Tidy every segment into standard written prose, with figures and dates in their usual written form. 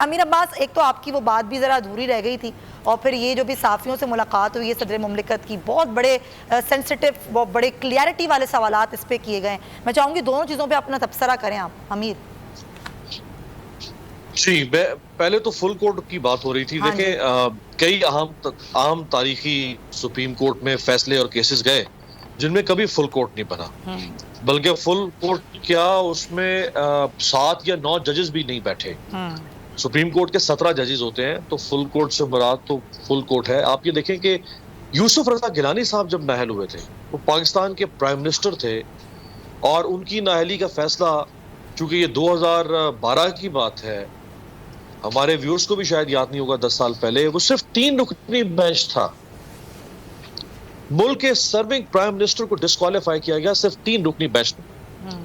امیر عباس، ایک تو آپ کی وہ بات بھی ذرا ادھوری رہ گئی تھی، اور پھر یہ جو بھی صحافیوں سے ملاقات ہوئی ہے صدر مملکت کی، بہت بڑے سینسیٹیو، بہت بڑے کلیئرٹی والے سوالات اس پہ کیے گئے ہیں۔ میں چاہوں گی دونوں چیزوں پہ اپنا تبصرہ کریں آپ امیر۔ جی، پہلے تو فل کورٹ کی بات ہو رہی تھی۔ دیکھیں، کئی اہم تاریخی سپریم کورٹ میں فیصلے اور کیسز گئے جن میں کبھی فل کورٹ نہیں بنا، بلکہ فل کورٹ کیا اس میں 7 یا 9 ججز بھی نہیں بیٹھے۔ سپریم کورٹ کے 17 ججز ہوتے ہیں، تو فل کورٹ سے مراد تو فل کورٹ ہے۔ آپ یہ دیکھیں کہ یوسف رضا گیلانی صاحب جب نااہل ہوئے تھے، وہ پاکستان کے پرائم منسٹر تھے، اور ان کی نااہلی کا فیصلہ، چونکہ یہ 2012 کی بات ہے، ہمارے ویورز کو بھی شاید یاد نہیں ہوگا، 10 سال پہلے وہ صرف 3 رکنی بینچ تھا۔ ملک کے سرونگ پرائم منسٹر کو ڈسکوالیفائی کیا گیا صرف 3 رکنی بینچ میں،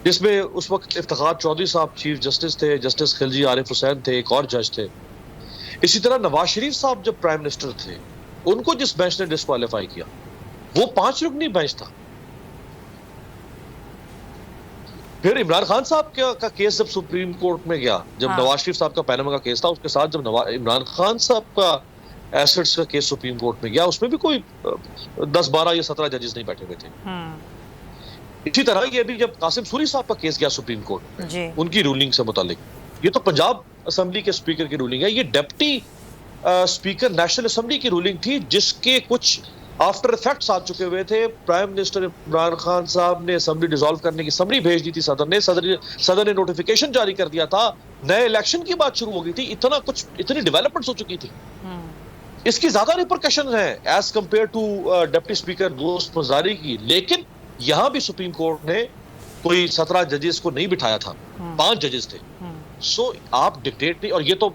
جس میں اس وقت افتخار چودھری صاحب چیف جسٹس تھے، جسٹس خلجی عارف حسین تھے، ایک اور جج تھے۔ اسی طرح نواز شریف صاحب جب پرائم منسٹر تھے، ان کو جس بینچ نے ڈسکوالیفائی کیا وہ 5 رکنی بینچ تھا۔ پھر عمران خان صاحب کا کیس جب سپریم کورٹ میں گیا، جب نواز شریف صاحب کا پیناما کا کیس تھا، اس کے ساتھ جب عمران خان صاحب کا ایسٹس کا کیس سپریم کورٹ میں گیا، اس میں بھی کوئی 10 12 یا 17 ججز نہیں بیٹھے ہوئے تھے۔ اسی طرح یہ بھی جب قاسم سوری صاحب کا کیس گیا سپریم کورٹ میں ان کی رولنگ سے متعلق، یہ تو پنجاب اسمبلی کے اسپیکر کی رولنگ ہے، یہ ڈپٹی اسپیکر نیشنل اسمبلی کی رولنگ تھی، جس کے کچھ آفٹر افیکٹس آ چکے ہوئے تھے۔ پرائم منسٹر عمران خان صاحب نے اسمبلی ڈیزالو کرنے کی سمری بھیج دی تھی صدر نے نوٹیفیکیشن جاری کر دیا تھا، نئے الیکشن کی بات شروع ہو گئی تھی، اتنی ڈیولپمنٹس ہو چکی تھی۔ اس کی زیادہ ریپرکشن ہیں as compare to deputy speaker Dost Mazari کی، لیکن یہاں بھی سپریم کورٹ نے کوئی 17 ججز کو نہیں بٹھایا تھا، 5 ججز تھے۔ سو آپ ڈکٹیٹ نہیں، اور یہ تو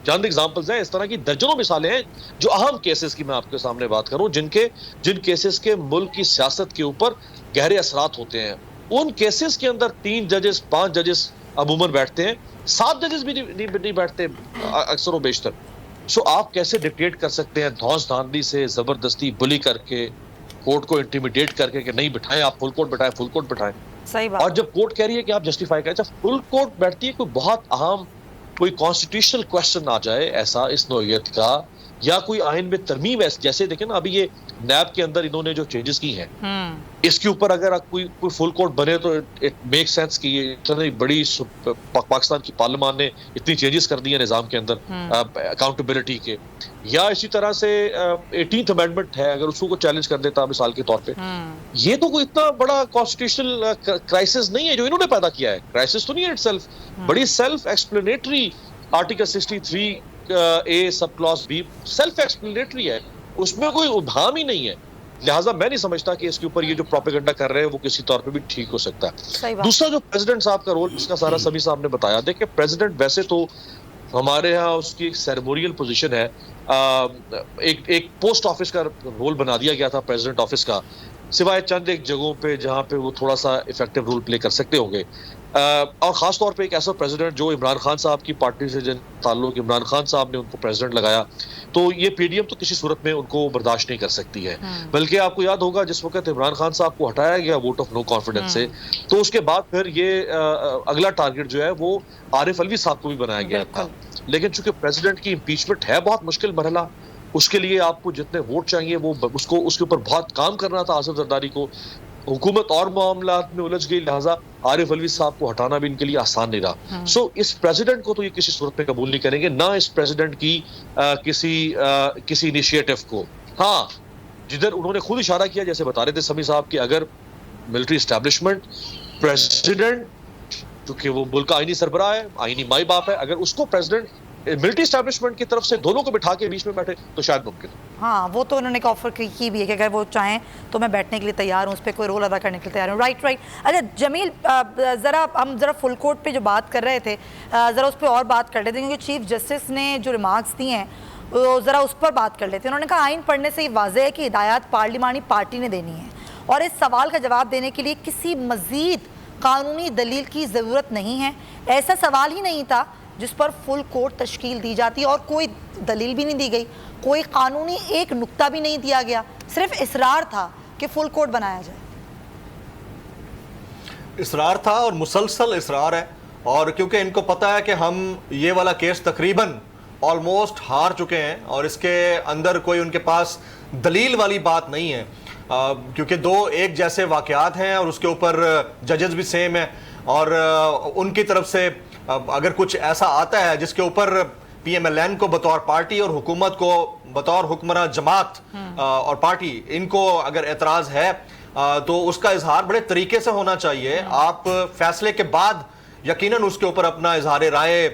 چند ایگزامپلز ہیں، اس طرح کی درجنوں مثالیں ہیں جو اہم کیسز کی میں آپ کے سامنے بات کروں، جن کیسز کے ملک کی سیاست کے اوپر گہرے اثرات ہوتے ہیں۔ ان کیسز کے اندر 3 ججز 5 ججز عموماً بیٹھتے ہیں، 7 ججز بھی نہیں بیٹھتے اکثر و بیشتر۔ سو آپ کیسے ڈکٹیٹ کر سکتے ہیں دھونس دھاندلی سے، زبردستی بلی کر کے، کورٹ کو انٹیمیڈیٹ کر کے کہ نہیں بٹھائیں، آپ فل کورٹ بٹھائیں، فل کورٹ بٹھائیں۔ صحیح بات۔ اور جب کورٹ کہہ رہی ہے کہ آپ جسٹیفائی کریں، جب فل کورٹ بیٹھتی ہے کوئی بہت اہم کوئی کانسٹیٹیوشنل کویسچن آ جائے ایسا اس نوعیت کا، یا کوئی آئین میں ترمیم ہے، جیسے دیکھیں نا ابھی یہ نیب کے اندر انہوں نے جو چینجز کی ہیں، اس کے اوپر اگر کوئی فل کورٹ بنے تو اٹ میک سینس کہ یہ اتنی بڑی پاکستان کی پارلیمان نے اتنی چینجز کر دی ہیں نظام کے اندر اکاؤنٹیبلٹی کے۔ یا اسی طرح سے 18th امینڈمنٹ ہے، اگر اس کو چیلنج کر دیتا مثال کے طور پہ، یہ تو کوئی اتنا بڑا کانسٹیٹیوشنل کرائسس نہیں ہے جو انہوں نے پیدا کیا ہے، کرائسس تو نہیں ہے اٹ سیلف، بڑی سیلف ایکسپلینیٹری آرٹیکل 63 اے sub class B self explanatory ہے، اس میں کوئی ابہام ہی نہیں ہے۔ لہٰذا میں نہیں سمجھتا کہ اس کے اوپر یہ جو پروپیگنڈا کر رہے ہیں وہ کسی طور پہ بھی ٹھیک ہو سکتا ہے۔ دوسرا جو پریزیڈنٹ صاحب کا رول، اس کا سارا سمی صاحب نے بتایا، دیکھیں پریزیڈنٹ ویسے تو ہمارے ہاں اس کی ایک سیریمونیل پوزیشن ہے، ایک پوسٹ آفس کا رول بنا دیا گیا تھا پریزیڈنٹ آفس کا، سوائے چند ایک جگہوں پہ جہاں پہ وہ تھوڑا سا افیکٹو رول پلے کر سکتے ہوں گے، اور خاص طور پہ ایک ایسا پریزیڈنٹ جو عمران خان صاحب کی پارٹی سے جن تعلق، عمران خان صاحب نے ان کو پریزیڈنٹ لگایا، تو یہ پی ڈی ایم تو کسی صورت میں ان کو برداشت نہیں کر سکتی ہے۔ بلکہ آپ کو یاد ہوگا جس وقت عمران خان صاحب کو ہٹایا گیا ووٹ آف نو کانفیڈنس سے، تو اس کے بعد پھر یہ اگلا ٹارگٹ جو ہے وہ عارف الوی صاحب کو بھی بنایا گیا تھا، لیکن چونکہ پریزیڈنٹ کی امپیچمنٹ ہے بہت مشکل مرحلہ، اس کے لیے آپ کو جتنے ووٹ چاہیے وہ اس کے اوپر بہت کام کرنا تھا آصف زرداری کو، حکومت اور معاملات میں الجھ گئی، لہٰذا عارف الوی صاحب کو ہٹانا بھی ان کے لیے آسان نہیں رہا۔ سو اس پریزیڈنٹ کو تو یہ کسی صورت میں قبول نہیں کریں گے، نہ اس پریزیڈنٹ کی کسی انیشیٹو کو۔ ہاں، جدھر انہوں نے خود اشارہ کیا، جیسے بتا رہے تھے سمی صاحب، کہ اگر ملٹری اسٹیبلشمنٹ پریزیڈنٹ، چونکہ وہ ملک کا آئینی سربراہ ہے، آئینی مائی باپ ہے، اگر اس کو پریزیڈنٹ ملٹری اسٹیبلشمنٹ کی طرف سے دونوں کو بٹھا کے بیچ میں بیٹھے تو شاید ممکن۔ ہاں، وہ تو انہوں نے آفر کی بھی ہے کہ اگر وہ چاہیں تو میں بیٹھنے کے لیے تیار ہوں، اس پہ کوئی رول ادا کرنے کے لیے تیار ہوں۔ رائٹ۔ اچھا جمیل، ہم ذرا فل کورٹ پہ جو بات کر رہے تھے، ذرا اس پہ اور بات کر لیتے ہیں، کیونکہ چیف جسٹس نے جو ریمارکس دی ہیں ذرا اس پر بات کر لیتے ہیں۔ انہوں نے کہا آئین پڑھنے سے یہ واضح ہے کہ ہدایات پارلیمانی پارٹی نے دینی ہے، اور اس سوال کا جواب دینے کے لیے کسی مزید قانونی دلیل کی ضرورت نہیں ہے۔ ایسا سوال ہی نہیں تھا جس پر فل کورٹ تشکیل دی جاتی، اور کوئی دلیل بھی نہیں دی گئی، کوئی قانونی ایک نقطہ بھی نہیں دیا گیا، صرف اصرار تھا کہ فل کورٹ بنایا جائے۔ اصرار تھا، اور مسلسل اصرار ہے، اور کیونکہ ان کو پتہ ہے کہ ہم یہ والا کیس تقریباً آلموسٹ ہار چکے ہیں اور اس کے اندر کوئی ان کے پاس دلیل والی بات نہیں ہے، کیونکہ دو ایک جیسے واقعات ہیں اور اس کے اوپر ججز بھی سیم ہیں، اور ان کی طرف سے اگر کچھ ایسا آتا ہے جس کے اوپر پی ایم ایل این کو بطور پارٹی اور حکومت کو بطور حکمراں جماعت اور پارٹی ان کو اگر اعتراض ہے تو اس کا اظہار بڑے طریقے سے ہونا چاہیے. آپ فیصلے کے بعد یقیناً اس کے اوپر اپنا اظہار رائے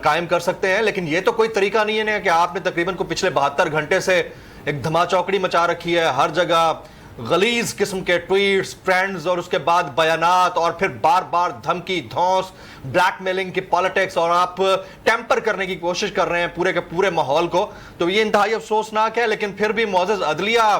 قائم کر سکتے ہیں، لیکن یہ تو کوئی طریقہ نہیں ہے کہ آپ نے تقریباً کو پچھلے 72 گھنٹے سے ایک دھما چوکڑی مچا رکھی ہے، ہر جگہ غلیظ قسم کے ٹویٹس، ٹرینڈز، اور اس کے بعد بیانات، اور پھر بار بار دھمکی دھونس، بلیک میلنگ کی پالیٹکس، اور آپ ٹیمپر کرنے کی کوشش کر رہے ہیں پورے کے پورے ماحول کو. تو یہ انتہائی افسوسناک ہے، لیکن پھر بھی معزز عدلیہ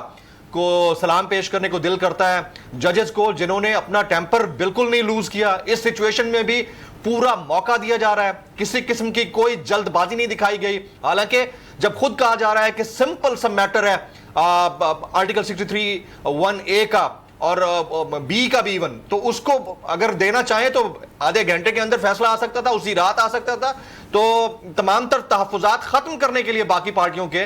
کو سلام پیش کرنے کو دل کرتا ہے، ججز کو جنہوں نے اپنا ٹیمپر بالکل نہیں لوز کیا. اس سچویشن میں بھی پورا موقع دیا جا رہا ہے، کسی قسم کی کوئی جلد بازی نہیں دکھائی گئی، حالانکہ جب خود کہا جا رہا ہے کہ سمپل سا میٹر ہے آرٹیکل 63(1)(a) کا اور بی کا بھی ایون، تو اس کو اگر دینا چاہیں تو آدھے گھنٹے کے اندر فیصلہ آ سکتا تھا، اسی رات آ سکتا تھا. تو تمام تر تحفظات ختم کرنے کے لیے باقی پارٹیوں کے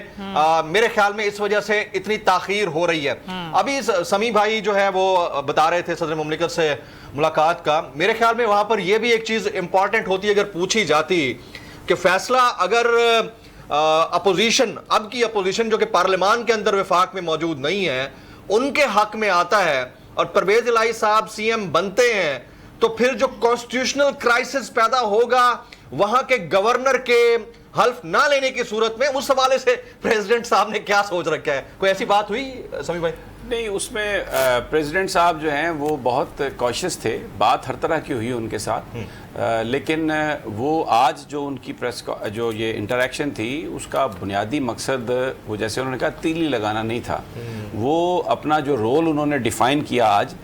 میرے خیال میں اس وجہ سے اتنی تاخیر ہو رہی ہے. ابھی سمیع بھائی جو ہے وہ بتا رہے تھے صدر مملکت سے ملاقات کا، میرے خیال میں وہاں پر یہ بھی ایک چیز امپورٹنٹ ہوتی ہے اگر پوچھی جاتی کہ فیصلہ اگر اپوزیشن، اب کی اپوزیشن جو کہ پارلیمان کے اندر وفاق میں موجود نہیں ہے، ان کے حق میں آتا ہے اور پرویز الہی صاحب سی ایم بنتے ہیں، تو پھر جو کانسٹیٹیوشنل کرائسس پیدا ہوگا وہاں کے گورنر کے حلف نہ لینے کی صورت میں، اس حوالے سے پریزیڈنٹ صاحب نے کیا سوچ رکھا ہے؟ کوئی ایسی بات ہوئی سمیع بھائی؟ نہیں، اس میں پریزیڈنٹ صاحب جو ہیں وہ بہت کوشش تھے، بات ہر طرح کی ہوئی ان کے ساتھ، لیکن وہ آج جو ان کی پریس جو یہ انٹریکشن تھی اس کا بنیادی مقصد وہ جیسے انہوں نے کہا تیلی لگانا نہیں تھا. وہ اپنا جو رول انہوں نے ڈیفائن کیا آج،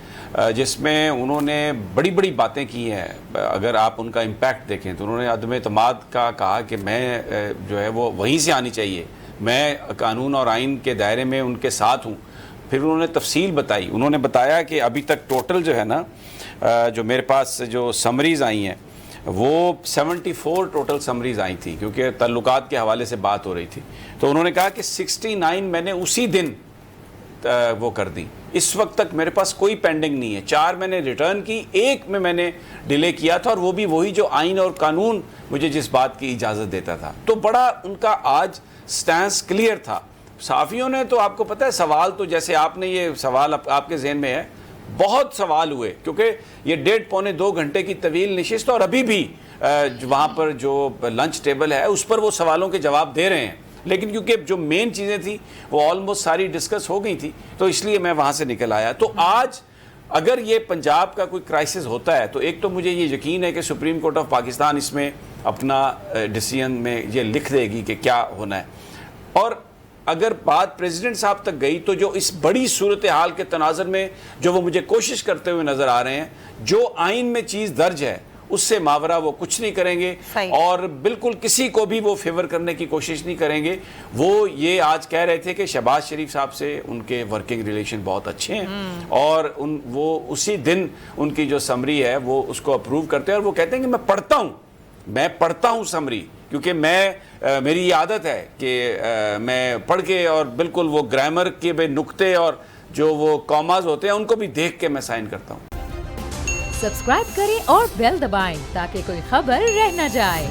جس میں انہوں نے بڑی بڑی باتیں کی ہیں، اگر آپ ان کا امپیکٹ دیکھیں تو انہوں نے عدم اعتماد کا کہا کہ میں جو ہے وہ وہیں سے آنی چاہیے، میں قانون اور آئین کے دائرے میں ان کے ساتھ ہوں. پھر انہوں نے تفصیل بتائی، انہوں نے بتایا کہ ابھی تک ٹوٹل جو ہے نا جو میرے پاس جو سمریز آئی ہیں وہ 74 ٹوٹل سمریز آئی تھی، کیونکہ تعلقات کے حوالے سے بات ہو رہی تھی. تو انہوں نے کہا کہ 69 میں نے اسی دن وہ کر دی، اس وقت تک میرے پاس کوئی پینڈنگ نہیں ہے. 4 میں نے ریٹرن کی، 1 میں نے ڈیلے کیا تھا، اور وہ بھی وہی جو آئین اور قانون مجھے جس بات کی اجازت دیتا تھا. تو بڑا ان کا آج سٹینس کلیئر تھا. صحافیوں نے تو آپ کو پتہ ہے سوال تو جیسے آپ نے یہ سوال آپ کے ذہن میں ہے، بہت سوال ہوئے، کیونکہ یہ 1.5 پونے 2 گھنٹے کی طویل نشست، اور ابھی بھی وہاں پر جو لنچ ٹیبل ہے اس پر وہ سوالوں کے جواب دے رہے ہیں. لیکن کیونکہ جو مین چیزیں تھیں وہ آلموسٹ ساری ڈسکس ہو گئی تھی، تو اس لیے میں وہاں سے نکل آیا. تو آج اگر یہ پنجاب کا کوئی کرائسس ہوتا ہے تو ایک تو مجھے یہ یقین ہے کہ سپریم کورٹ آف پاکستان اس میں اپنا ڈیسیژن میں یہ لکھ دے گی کہ کیا ہونا ہے. اور اگر بات پریزیڈنٹ صاحب تک گئی تو جو اس بڑی صورتحال کے تناظر میں جو وہ مجھے کوشش کرتے ہوئے نظر آ رہے ہیں، جو آئین میں چیز درج ہے اس سے ماورا وہ کچھ نہیں کریں گے، اور بالکل کسی کو بھی وہ فیور کرنے کی کوشش نہیں کریں گے. وہ یہ آج کہہ رہے تھے کہ شہباز شریف صاحب سے ان کے ورکنگ ریلیشن بہت اچھے ہیں، اور وہ اسی دن ان کی جو سمری ہے وہ اس کو اپروو کرتے ہیں، اور وہ کہتے ہیں کہ میں پڑھتا ہوں سمری، کیونکہ میری یہ عادت ہے کہ میں پڑھ کے اور بالکل وہ گرامر کے بے نقطے اور جو وہ کاماز ہوتے ہیں ان کو بھی دیکھ کے میں سائن کرتا ہوں. سبسکرائب کریں اور بیل دبائیں تاکہ کوئی خبر رہ نہ جائے.